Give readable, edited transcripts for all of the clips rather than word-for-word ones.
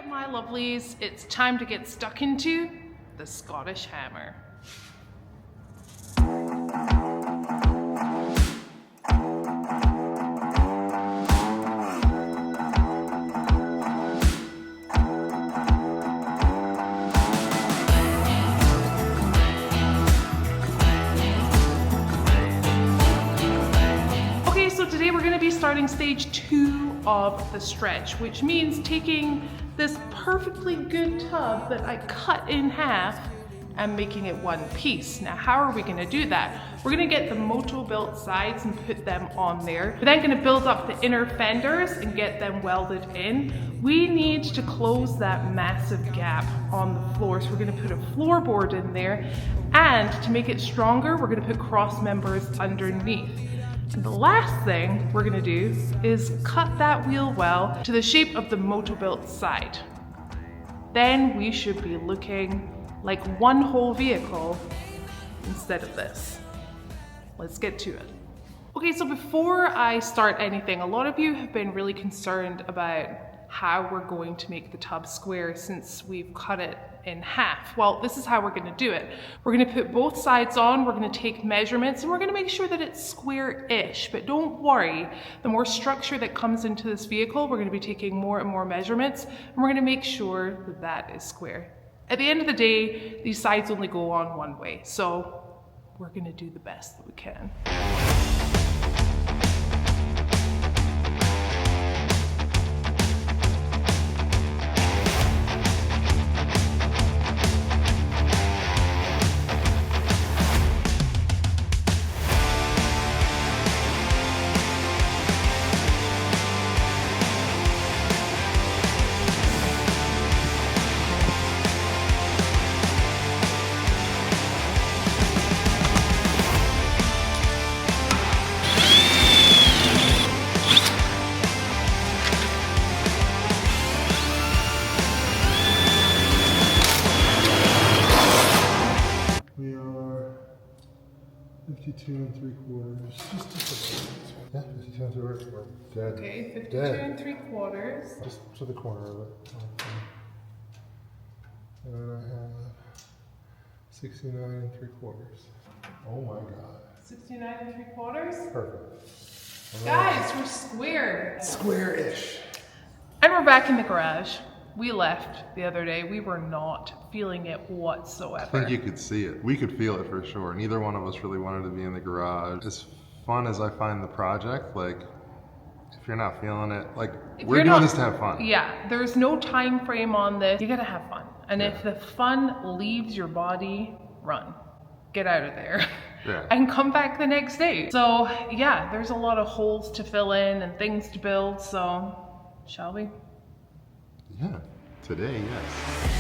Alright, my lovelies, it's time to get stuck into the Scottish hammer. Okay, so today we're going to be starting stage 2 of the stretch, which means taking this perfectly good tub that I cut in half and making it one piece. Now, how are we gonna do that? We're gonna get the Motobilt sides and put them on there. We're then gonna build up the inner fenders and get them welded in. We need to close that massive gap on the floor, so we're gonna put a floorboard in there, and to make it stronger, we're gonna put cross members underneath. And the last thing we're gonna do is cut that wheel well to the shape of the Motobilt side. Then we should be looking like one whole vehicle instead of this. Let's get to it. Okay, so before I start anything, a lot of you have been really concerned about how we're going to make the tub square since we've cut it in half. Well, this is how we're gonna do it. We're gonna put both sides on, we're gonna take measurements, and we're gonna make sure that it's square-ish. But don't worry, the more structure that comes into this vehicle, we're gonna be taking more and more measurements, and we're gonna make sure that that is square. At the end of the day, these sides only go on one way, so we're gonna do the best that we can. We are 52 3/4. Yeah, 52 3/4. We're dead. Okay, 52 3/4. Just to the corner of it. And then I have 69 3/4. Oh my god. 69 3/4. Perfect. Guys, we're square. Square-ish. And we're back in the garage. We left the other day. We were not feeling it whatsoever. I think you could see it. We could feel it for sure. Neither one of us really wanted to be in the garage. As fun as I find the project, like, if you're not feeling it, like, we're doing this to have fun. Yeah, there's no time frame on this. You gotta have fun. And if the fun leaves your body, run. Get out of there. Yeah. And come back the next day. So yeah, there's a lot of holes to fill in and things to build, so shall we? Yeah, today, yes.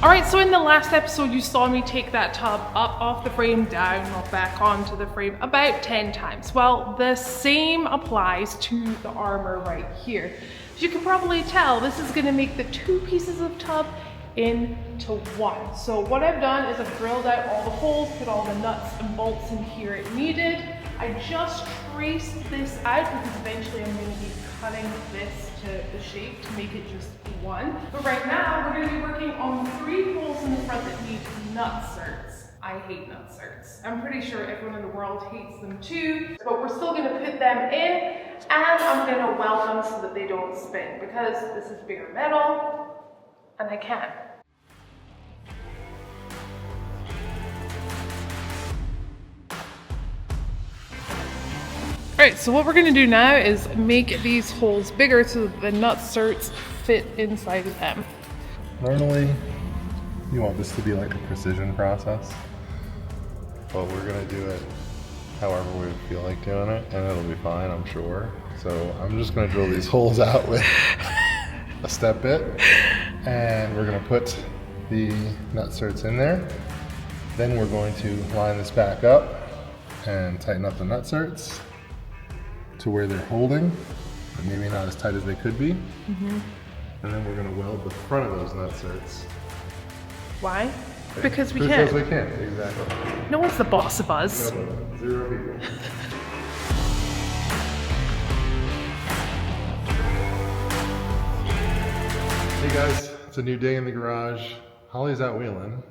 All right, so in the last episode, you saw me take that tub up off the frame, down, or back onto the frame about 10 times. Well, the same applies to the armor right here. As you can probably tell, this is gonna make the two pieces of tub into one. So what I've done is I've drilled out all the holes, put all the nuts and bolts in here it needed. I just traced this out because eventually I'm gonna be cutting this to the shape to make it just one. But right now, we're gonna be working on 3 holes in the front that need nutserts. I hate nutserts. I'm pretty sure everyone in the world hates them too, but we're still gonna put them in, and I'm gonna weld them so that they don't spin, because this is bare metal, and I can. Alright, so what we're going to do now is make these holes bigger so that the nutserts fit inside of them. Normally, you want this to be like a precision process, but we're gonna do it however we feel like doing it, and it'll be fine, I'm sure. So I'm just gonna drill these holes out with a step bit, and we're gonna put the nutserts in there. Then we're going to line this back up and tighten up the nutserts to where they're holding, but maybe not as tight as they could be. And then we're gonna weld the front of those nut certs. Why? Because we Because can. we can, exactly. No one's the boss of us. No, 0 people. Hey guys, it's a new day in the garage. Hollie's out wheeling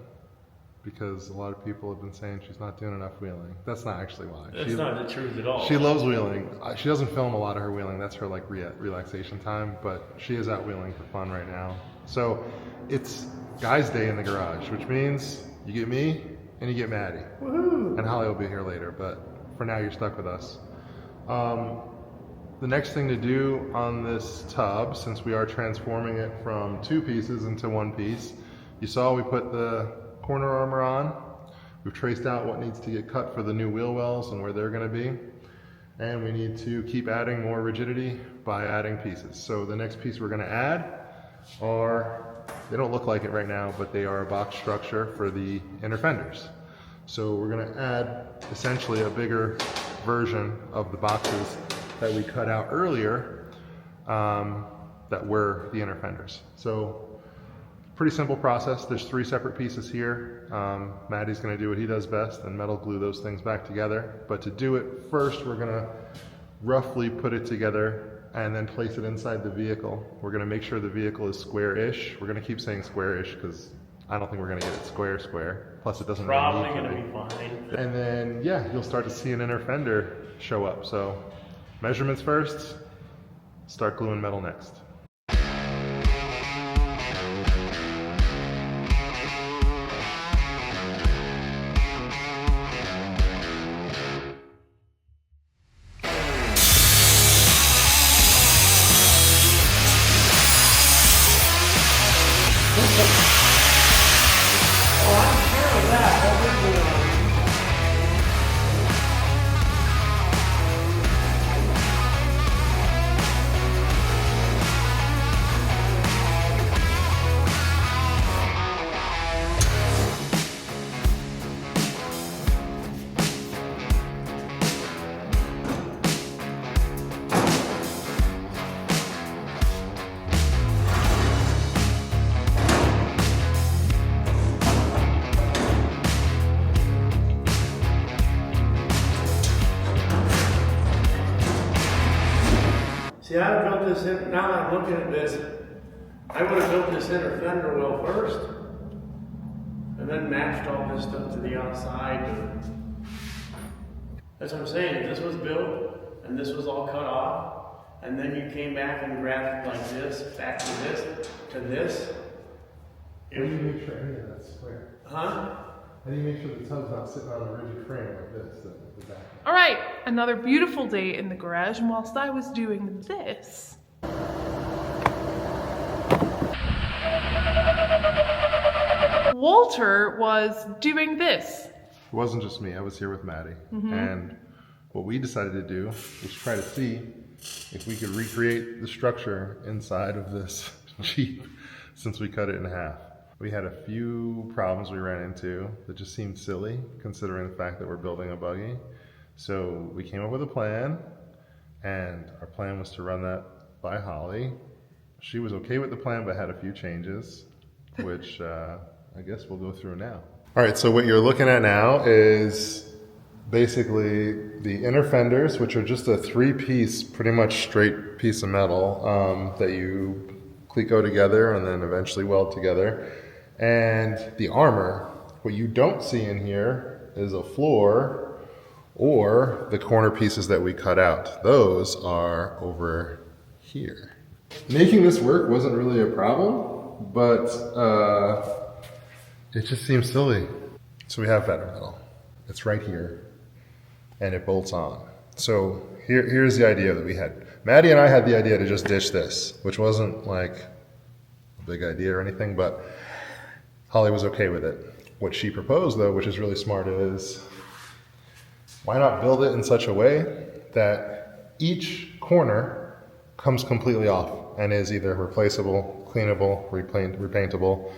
because a lot of people have been saying she's not doing enough wheeling. That's not actually why. That's not the truth at all. She loves wheeling. She doesn't film a lot of her wheeling. That's her like relaxation time, but she is out wheeling for fun right now. So it's guys' day in the garage, which means you get me and you get Maddie. Woohoo! And Hollie will be here later, but for now you're stuck with us. The next thing to do on this tub, since we are transforming it from 2 pieces into 1 piece, you saw we put the corner armor on. We've traced out what needs to get cut for the new wheel wells and where they're going to be. And we need to keep adding more rigidity by adding pieces. So the next piece we're going to add are, they don't look like it right now, but they are a box structure for the inner fenders. So we're going to add essentially a bigger version of the boxes that we cut out earlier that were the inner fenders. So pretty simple process. There's 3 separate pieces here. Maddie's going to do what he does best and metal glue those things back together. But to do it first, we're going to roughly put it together and then place it inside the vehicle. We're going to make sure the vehicle is square-ish. We're going to keep saying square-ish because I don't think we're going to get it square. Plus it doesn't Probably really going need to to be fine. And then, yeah, you'll start to see an inner fender show up. So measurements first, start gluing metal next. See, I built this in, now that I'm looking at this, I would have built this inner fender well first, and then matched all this stuff to the outside. That's what I'm saying, if this was built, and this was all cut off, and then you came back and grabbed like this, back to this, to this. How do you make sure any of that's square? Huh? How do you make sure the tub's not sitting on a rigid frame like this, the back? All right, another beautiful day in the garage, and whilst I was doing this, Walter was doing this. It wasn't just me, I was here with Maddie. And what we decided to do was try to see if we could recreate the structure inside of this Jeep since we cut it in half. We had a few problems we ran into that just seemed silly considering the fact that we're building a buggy. So we came up with a plan, and our plan was to run that by Hollie. She was okay with the plan but had a few changes, which I guess we'll go through now. All right, so what you're looking at now is basically the inner fenders, which are just a 3-piece, pretty much straight piece of metal that you cleco together and then eventually weld together. And the armor, what you don't see in here is a floor or the corner pieces that we cut out. Those are over here. Making this work wasn't really a problem, but it just seems silly. So we have better metal. It's right here, and it bolts on. So here's the idea that we had. Maddie and I had the idea to just ditch this, which wasn't like a big idea or anything, but Hollie was okay with it. What she proposed, though, which is really smart, is why not build it in such a way that each corner comes completely off and is either replaceable, cleanable, repaintable.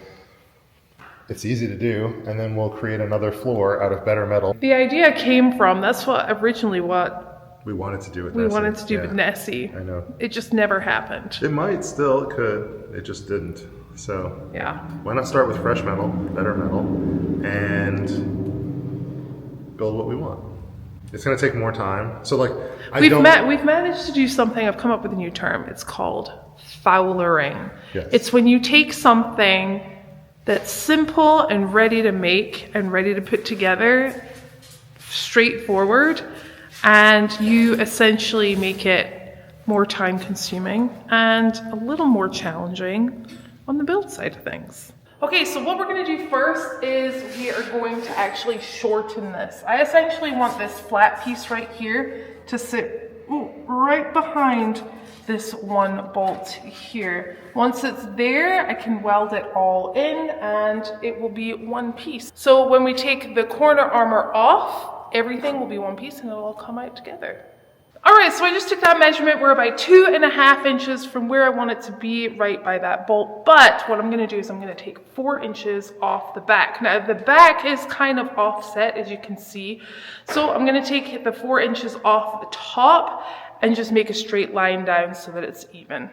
It's easy to do, and then we'll create another floor out of better metal. The idea came from, that's what originally what We wanted to do with we Nessie. wanted to do with Yeah. Nessie. I know. It just never happened. It might still, it could. It just didn't. So Yeah. why not start with fresh metal, better metal, and build what we want? It's gonna take more time. So like, We've managed to do something. I've come up with a new term. It's called fowlering. Yes. It's when you take something that's simple and ready to make and ready to put together, straightforward, and you essentially make it more time consuming and a little more challenging on the build side of things. Okay, so what we're going to do first is we are going to actually shorten this. I essentially want this flat piece right here to sit right behind this one bolt here. Once it's there, I can weld it all in and it will be one piece. So when we take the corner armor off, everything will be one piece and it'll all come out together. All right, so I just took that measurement. We're about 2.5 inches from where I want it to be, right by that bolt. But what I'm gonna do is I'm gonna take 4 inches off the back. Now the back is kind of offset, as you can see. So I'm gonna take the 4 inches off the top and just make a straight line down so that it's even.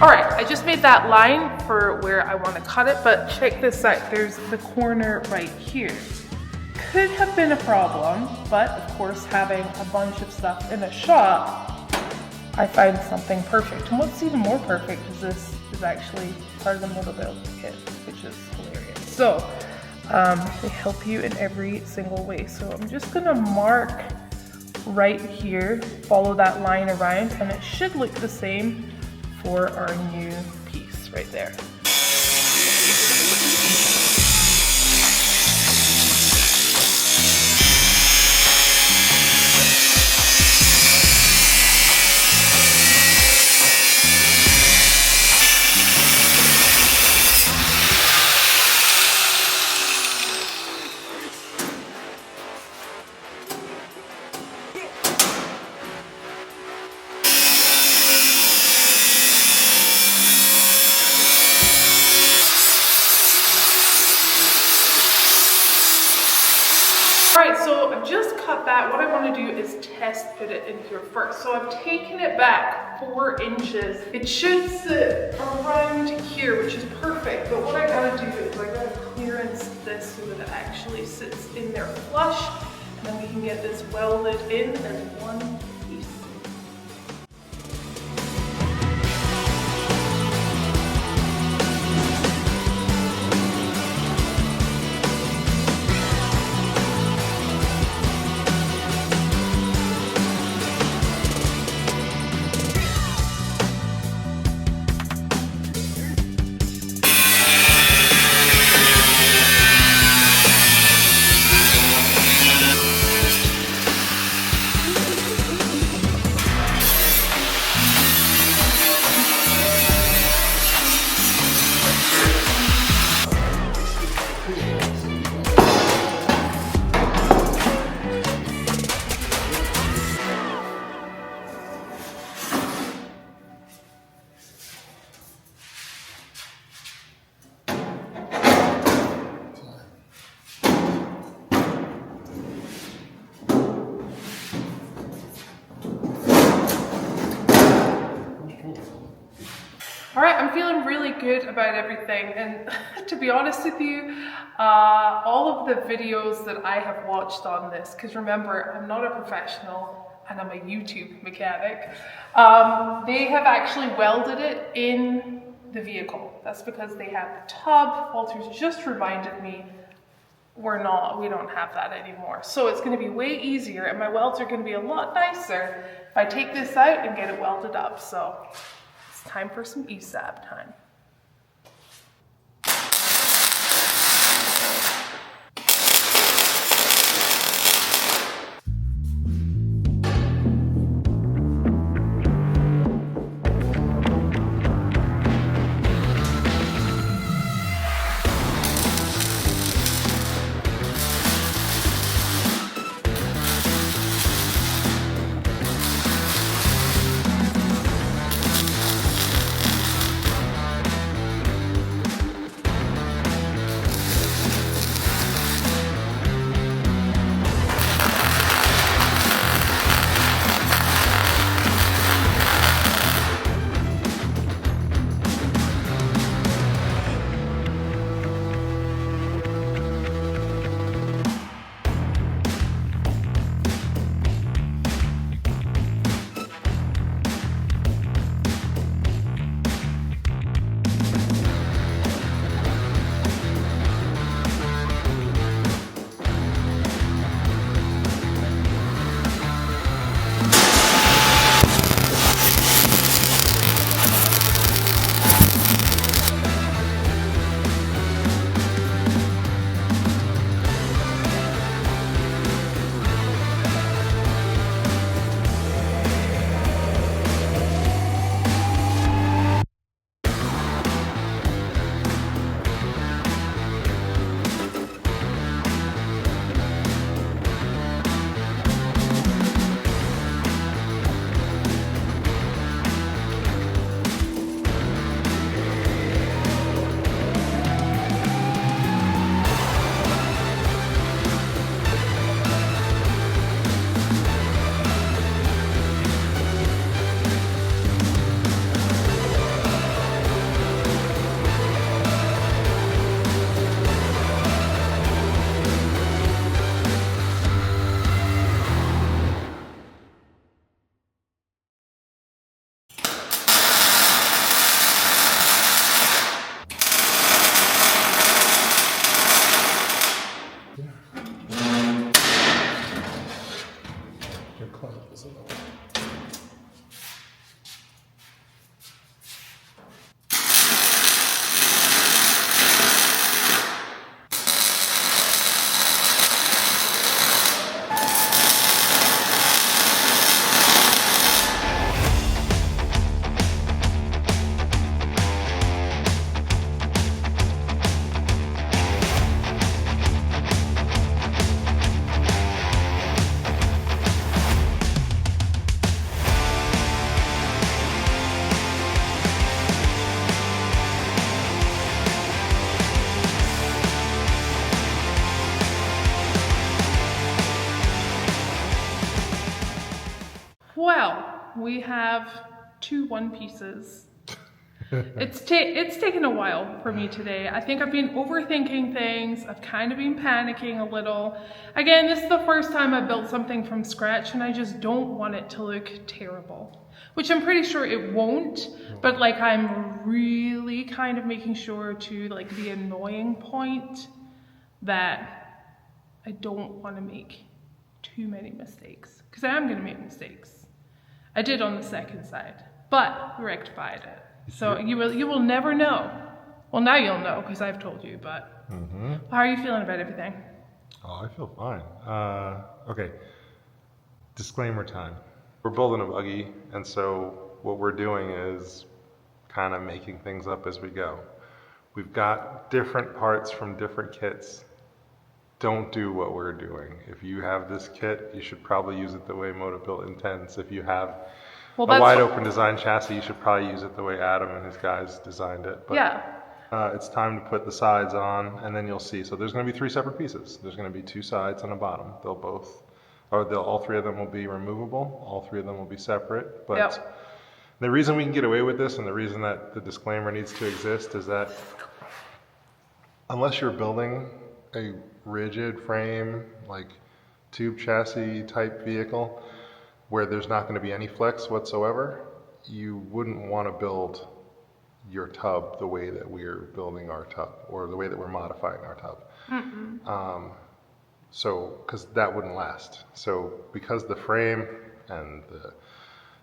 All right, I just made that line for where I want to cut it, but check this out. There's the corner right here. Could have been a problem, but of course, having a bunch of stuff in a shop, I found something perfect. And what's even more perfect is this is actually part of the Motobilt kit, which is hilarious. So they help you in every single way. So I'm just gonna mark right here, follow that line around, and it should look the same for our new piece right there. Alright, so I've just cut that. What I want to do is test fit it in here first. So I've taken it back 4 inches. It should sit around here, which is perfect. But what I gotta do is I gotta clearance this so that it actually sits in there flush. And then we can get this welded in as one piece. All right, I'm feeling really good about everything, and to be honest with you, all of the videos that I have watched on this, because remember, I'm not a professional and I'm a YouTube mechanic, they have actually welded it in the vehicle. That's because they have the tub. Walter's just reminded me we don't have that anymore. So it's gonna be way easier, and my welds are gonna be a lot nicer if I take this out and get it welded up. So time for some ESAB time. your clamp is in the way. Well, we have 2 one pieces. It's taken a while for me today. I think I've been overthinking things. I've kind of been panicking a little. Again, this is the first time I built something from scratch and I just don't want it to look terrible. Which I'm pretty sure it won't, but like I'm really kind of making sure to like the annoying point that I don't want to make too many mistakes. Because I am going to make mistakes. I did on the second side, but we rectified it. So you will never know. Well, now you'll know because I've told you, but how are you feeling about everything? Oh, I feel fine. Okay, disclaimer time. We're building a buggy, and so what we're doing is kind of making things up as we go. We've got different parts from different kits. Don't do what we're doing. If you have this kit, you should probably use it the way Motobilt intends. If you have a wide open design chassis, you should probably use it the way Adam and his guys designed it. But yeah. It's time to put the sides on, and then you'll see. So there's going to be 3 separate pieces. There's going to be 2 sides and a bottom. All 3 of them will be removable. All 3 of them will be separate. But the reason we can get away with this, and the reason that the disclaimer needs to exist, is that unless you're building a rigid frame, like tube chassis type vehicle, where there's not going to be any flex whatsoever, you wouldn't want to build your tub the way that we're building our tub, or the way that we're modifying our tub. So, because that wouldn't last. So, because the frame and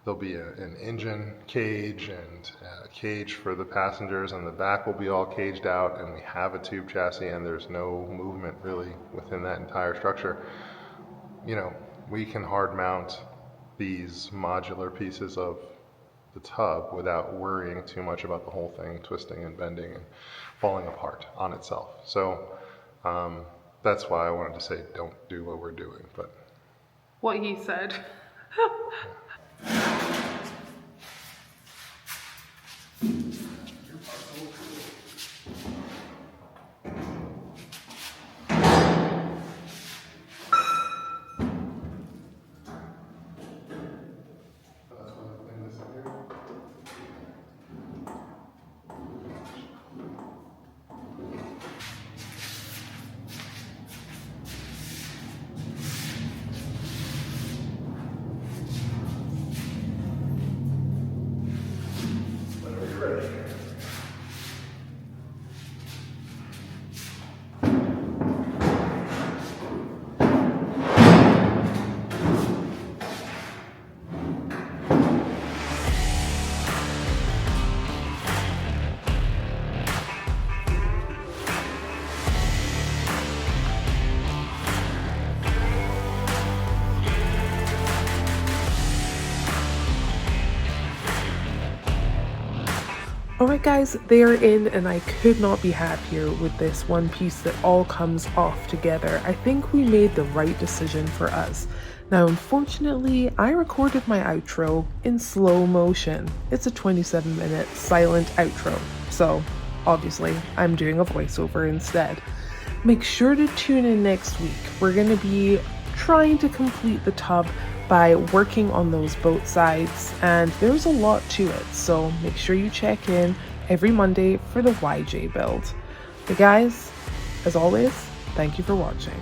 there'll be an engine cage and a cage for the passengers, and the back will be all caged out, and we have a tube chassis, and there's no movement really within that entire structure. You know, we can hard mount these modular pieces of the tub without worrying too much about the whole thing twisting and bending and falling apart on itself. So that's why I wanted to say don't do what we're doing. But what he said. Alright guys, they are in and I could not be happier with this one piece that all comes off together. I think we made the right decision for us. Now unfortunately, I recorded my outro in slow motion. It's a 27-minute silent outro, so obviously I'm doing a voiceover instead. Make sure to tune in next week. We're going to be trying to complete the tub by working on those boat sides, and there's a lot to it, so make sure you check in every Monday for the YJ build. But guys, as always, thank you for watching.